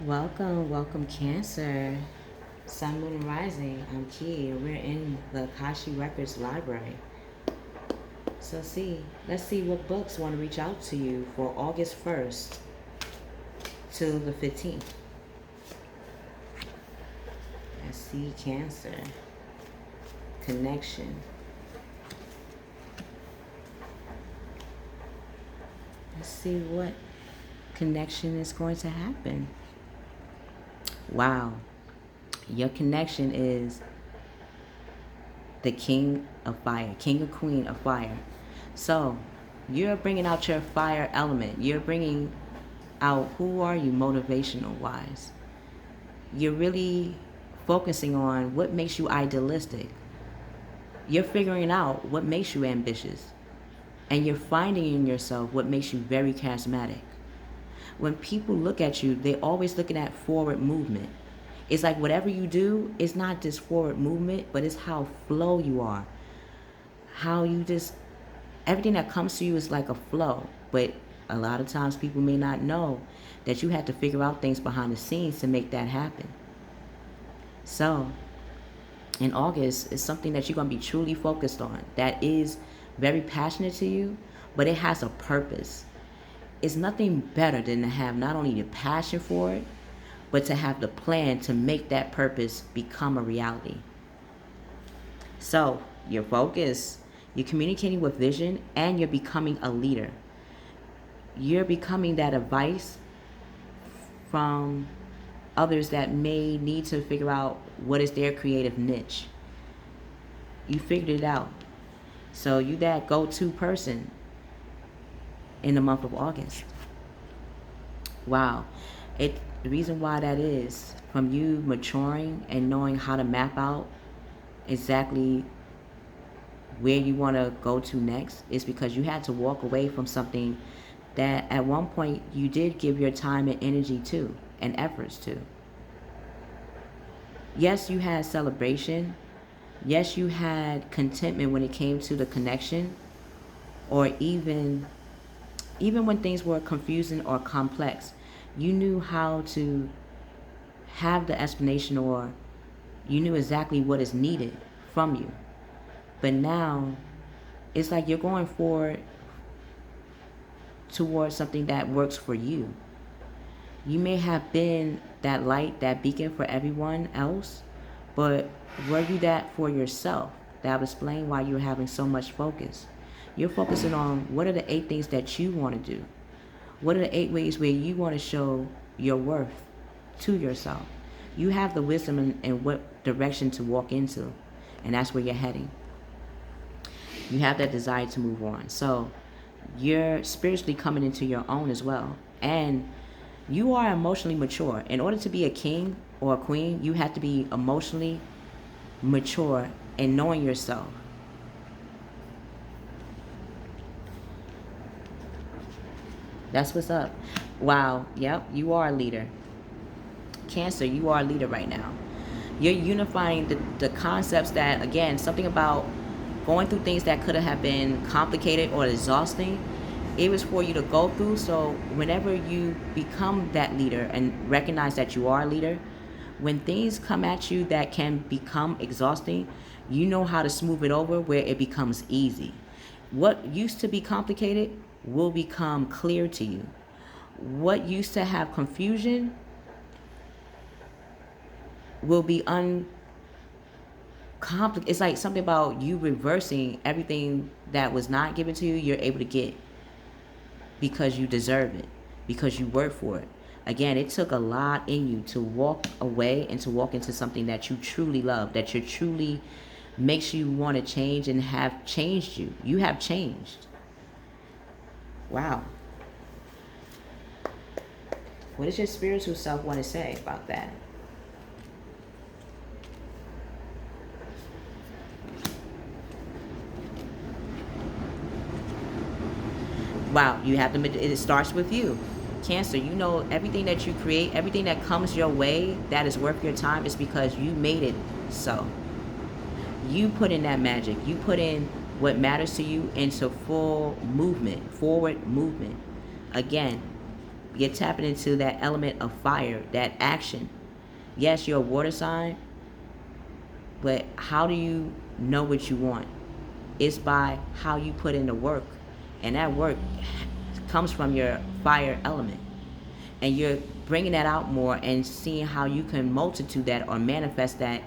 Welcome, welcome, Cancer. Sun, Moon, and Rising. I'm Key, and we're in the Akashic Records Library. So, let's see what books want to reach out to you for August 1st to the 15th. Let's see, Cancer. Connection. Let's see what connection is going to happen. Wow. Your connection is the King of Fire, King or Queen of Fire. So, you're bringing out your fire element. You're bringing out who are you motivational wise. You're really focusing on what makes you idealistic. You're figuring out what makes you ambitious. And you're finding in yourself what makes you very charismatic. When people look at you, they're always looking at forward movement. It's like whatever you do, it's not just forward movement, but it's how flow you are. How you just, everything that comes to you is like a flow. But a lot of times people may not know that you have to figure out things behind the scenes to make that happen. So, in August, it's something that you're going to be truly focused on. That is very passionate to you, but it has a purpose. It's nothing better than to have not only the passion for it, but to have the plan to make that purpose become a reality. So, you're focused, you're communicating with vision, and you're becoming a leader. You're becoming that advice from others that may need to figure out what is their creative niche. You figured it out. So you that go-to person in the month of August. Wow. The reason why that is from you maturing and knowing how to map out exactly where you want to go to next is because you had to walk away from something that at one point you did give your time and energy to and efforts to. Yes, you had celebration. Yes, you had contentment when it came to the connection, or even when things were confusing or complex, you knew how to have the explanation, or you knew exactly what is needed from you. But now it's like you're going forward towards something that works for you. You may have been that light, that beacon for everyone else, but were you that for yourself? That would explain why you're having so much focus. You're focusing on what are the 8 things that you want to do. What are the 8 ways where you want to show your worth to yourself. You have the wisdom in what direction to walk into, and that's where you're heading. You have that desire to move on. So you're spiritually coming into your own as well. And you are emotionally mature. In order to be a king or a queen, you have to be emotionally mature and knowing yourself. That's what's up. Wow. Yep. You are a leader. Cancer, you are a leader right now. You're unifying the concepts that, again, something about going through things that could have been complicated or exhausting. It was for you to go through. So whenever you become that leader and recognize that you are a leader, when things come at you that can become exhausting, you know how to smooth it over where it becomes easy. What used to be complicated will become clear to you. What used to have confusion will be uncomplicated. It's like something about you reversing everything that was not given to you, you're able to get because you deserve it, because you work for it. Again, it took a lot in you to walk away and to walk into something that you truly love, that you truly makes you want to change and have changed you. You have changed. Wow. What does your spiritual self want to say about that? Wow, you have to, it starts with you. Cancer, you know everything that you create, everything that comes your way that is worth your time is because you made it so. You put in that magic. You put in what matters to you into full movement, forward movement. Again, You're tapping into that element of fire, that action. Yes, you're a water sign, but how do you know what you want? It's by how you put in the work. And that work comes from your fire element. And you're bringing that out more and seeing how you can multitude that or manifest that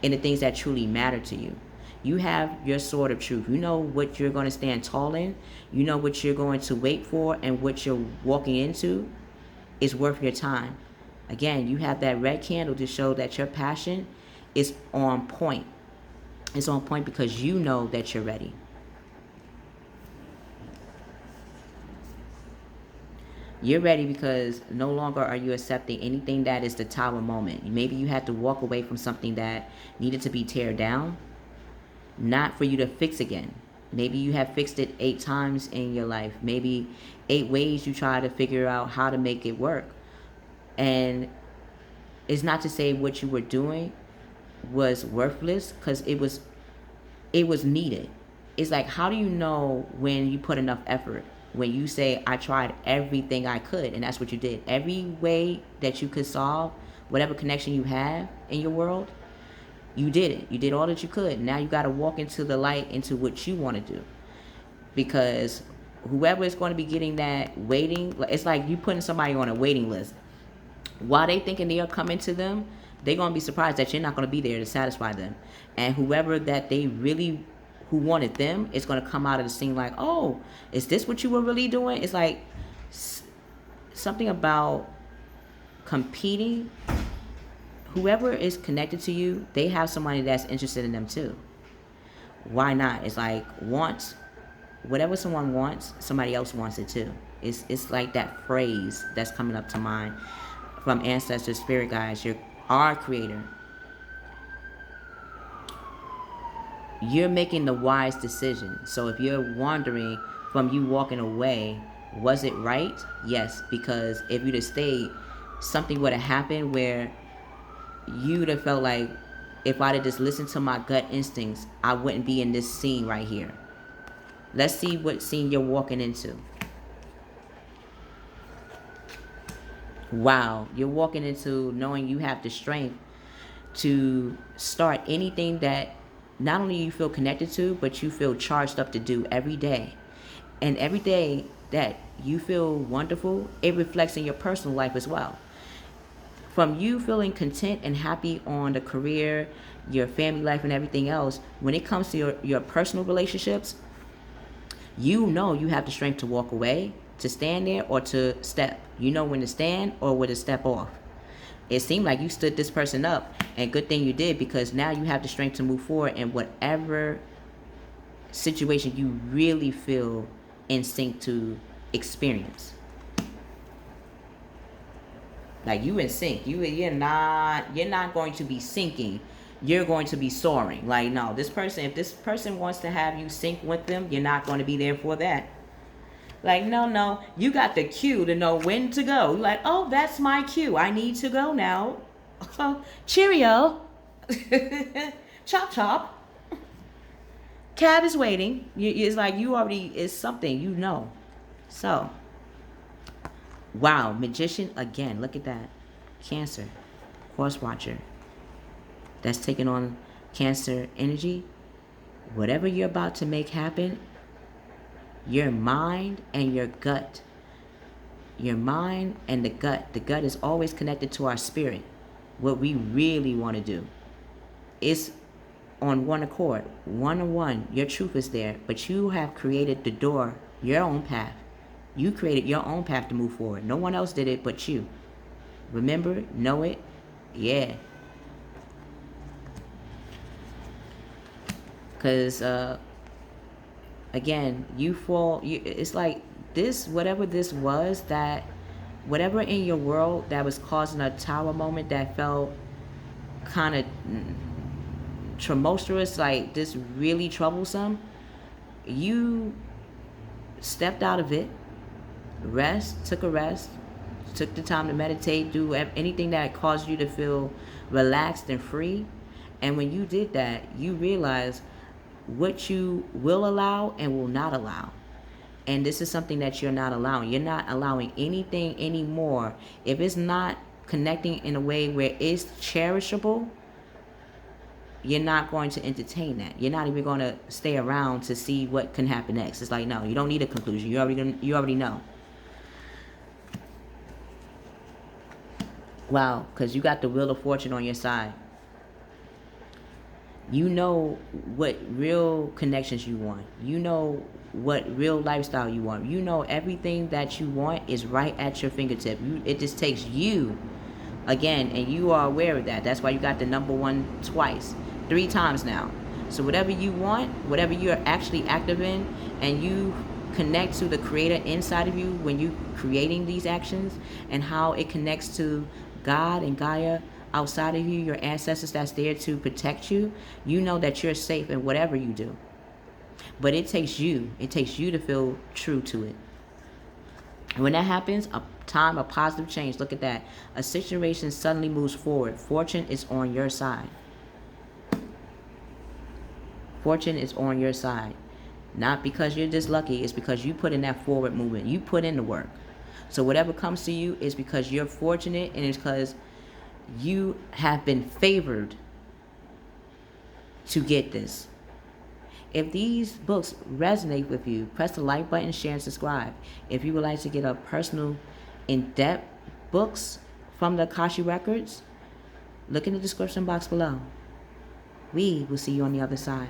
in the things that truly matter to you. You have your sword of truth. You know what you're going to stand tall in. You know what you're going to wait for, and what you're walking into is worth your time. Again, you have that red candle to show that your passion is on point. It's on point because you know that you're ready. You're ready because no longer are you accepting anything that is the tower moment. Maybe you had to walk away from something that needed to be teared down, not for you to fix again. Maybe you have fixed it 8 times in your life. Maybe 8 ways you try to figure out how to make it work. And it's not to say what you were doing was worthless, because it was needed. It's like, how do you know when you put enough effort? When you say, I tried everything I could, and that's what you did. Every way that you could solve whatever connection you have in your world, you did it. You did all that you could. Now you got to walk into the light, into what you want to do. Because whoever is going to be getting that waiting, it's like you putting somebody on a waiting list. While they thinking they are coming to them, they're going to be surprised that you're not going to be there to satisfy them. And whoever that they really, who wanted them, is going to come out of the scene like, oh, is this what you were really doing? It's like something about competing. Whoever is connected to you, they have somebody that's interested in them too. Why not? It's like, whatever someone wants, somebody else wants it too. It's like that phrase that's coming up to mind from ancestors, spirit guides, our creator. You're making the wise decision. So if you're wondering from you walking away, was it right? Yes, because if you'd have stayed, something would have happened where you'd have felt like, if I'd have just listened to my gut instincts, I wouldn't be in this scene right here. Let's see what scene you're walking into. Wow, you're walking into knowing you have the strength to start anything that not only you feel connected to, but you feel charged up to do every day. And every day that you feel wonderful, it reflects in your personal life as well. From you feeling content and happy on the career, your family life, and everything else, when it comes to your personal relationships, you know you have the strength to walk away, to stand there, or to step. You know when to stand or when to step off. It seemed like you stood this person up, and good thing you did, because now you have the strength to move forward in whatever situation you really feel instinct to experience. Like, you in sync. You're not going to be sinking. You're going to be soaring. Like, no, if this person wants to have you sink with them, you're not going to be there for that. Like, no, you got the cue to know when to go. Like, oh, that's my cue. I need to go now. Cheerio. Chop, chop. Cab is waiting. It's like you already, is something, you know. So, wow, Magician again. Look at that. Cancer. Horse Watcher. That's taking on Cancer energy. Whatever you're about to make happen, your mind and your gut. Your mind and the gut. The gut is always connected to our spirit. What we really want to do. It's on one accord. One-on-one. Your truth is there. But you have created the door, your own path. You created your own path to move forward. No one else did it but you. Remember, know it. Yeah. Because, again, it's like this, whatever this was, that whatever in your world that was causing a tower moment that felt kind of tumultuous, like this really troublesome, you stepped out of it, took a rest, took the time to meditate, do anything that caused you to feel relaxed and free. And when you did that, you realized what you will allow and will not allow. And this is something that you're not allowing. You're not allowing anything anymore. If it's not connecting in a way where it's cherishable, you're not going to entertain that. You're not even going to stay around to see what can happen next. It's like, no, you don't need a conclusion. You already know. Wow, because you got the Wheel of Fortune on your side. You know what real connections you want. You know what real lifestyle you want. You know everything that you want is right at your fingertip. It just takes you, again, and you are aware of that. That's why you got the number one twice, 3 times now. So whatever you want, whatever you're actually active in, and you connect to the creator inside of you when you creating these actions, and how it connects to God and Gaia outside of you, your ancestors that's there to protect you, you know that you're safe in whatever you do. But it takes you to feel true to it. When that happens, a time of positive change, look at that. A situation suddenly moves forward. Fortune is on your side. Fortune is on your side. Not because you're just lucky, it's because you put in that forward movement. You put in the work. So whatever comes to you is because you're fortunate, and it's because you have been favored to get this. If these books resonate with you, press the like button, share, and subscribe. If you would like to get a personal, in-depth books from the Akashic Records, look in the description box below. We will see you on the other side.